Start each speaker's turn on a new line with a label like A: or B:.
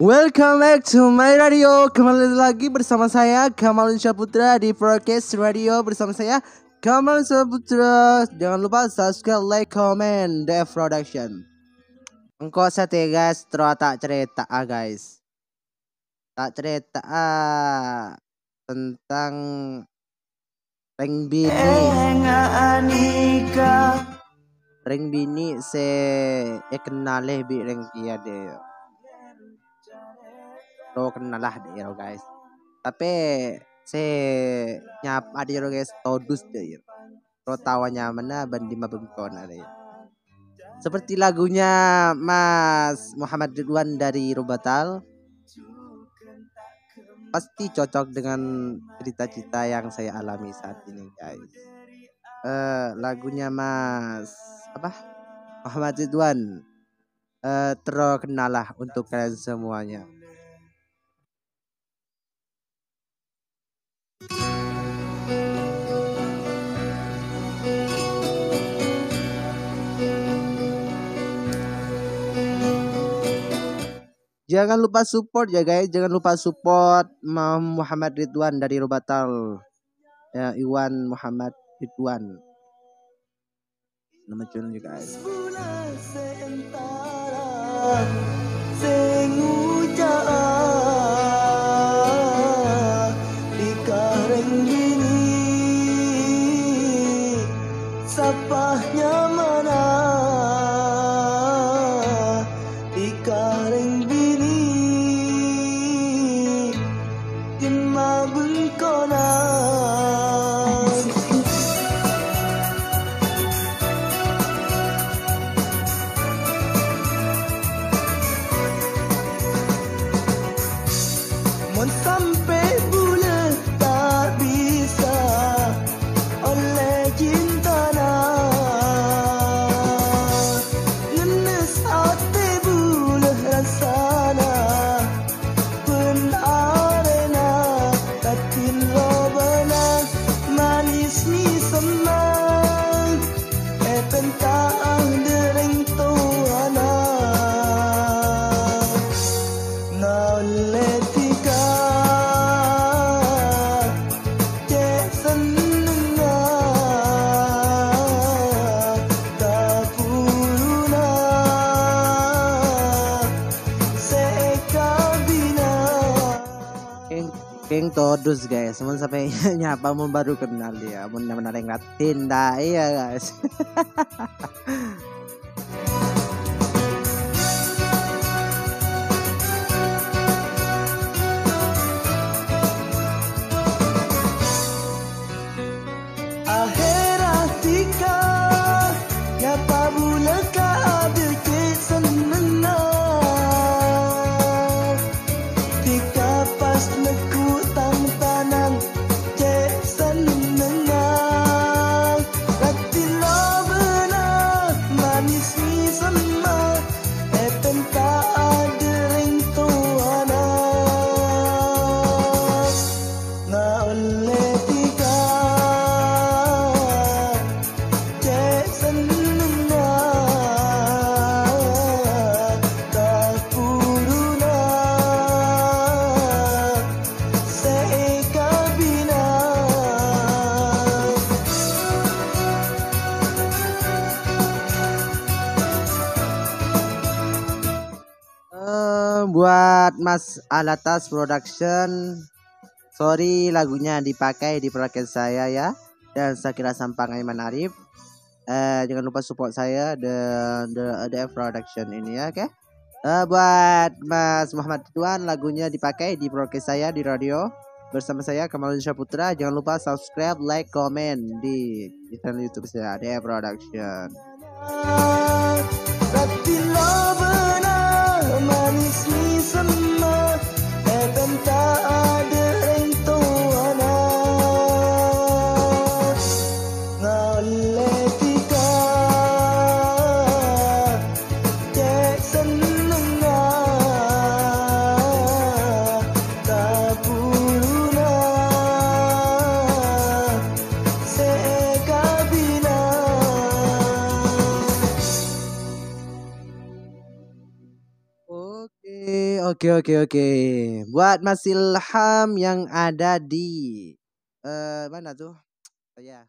A: Welcome back to my radio. Kembali lagi bersama saya Kamal Syaputra di Broadcast Radio bersama saya Kamal Syaputra. Jangan lupa subscribe, like, comment, The Production. Engkau sate guys, terus tak cerita guys. Tak cerita tentang Reng Bini. Reng Bini se kenal bi Reng kia deh. Lo kenal lah deh guys. Tapi nyapa dia guys todus deh. Lo tawanya mana bandi mabengkon ada ya. Seperti lagunya Mas Muhammad Ridwan dari Rubatal. Pasti cocok dengan cerita-cerita yang saya alami saat ini guys. Lagunya Mas Muhammad Ridwan terkenal lah untuk kalian semuanya. Jangan lupa support ya guys, jangan lupa support Muhammad Ridwan dari Rubatal. Ya, Iwan Muhammad Ridwan. Nama channel juga guys. Sapahnya mana ikareng bini dimabun kona mon sampai bulan tak bisa oleh cinta. Keng todus guys, teman sampai nyapa mau baru kenal dia, mau nama yang ngatin dah iya guys. Akhirat tika nyapa bulaka ada kesenengan tika pas neku tanang cek senengan rati lo benar manis ni sama tenta ada ring tuana na oleh tika cek senengan tak puruna buat Mas Alatas Production, sorry lagunya dipakai di podcast saya ya, dan saya kira Sampang Aiman Arif. Jangan lupa support saya the Production ini ya, oke? Buat Mas Muhammad Ridwan, lagunya dipakai di podcast saya di radio bersama saya Kamal Syaputra. Jangan lupa subscribe, like, comment di channel YouTube saya the Production. Manis ni sama tenta ada ring tuana ngoleh tika cek senengan tak puruna sekabina. Oke. Buat Mas Ilham yang ada di mana tuh? Oh, ya.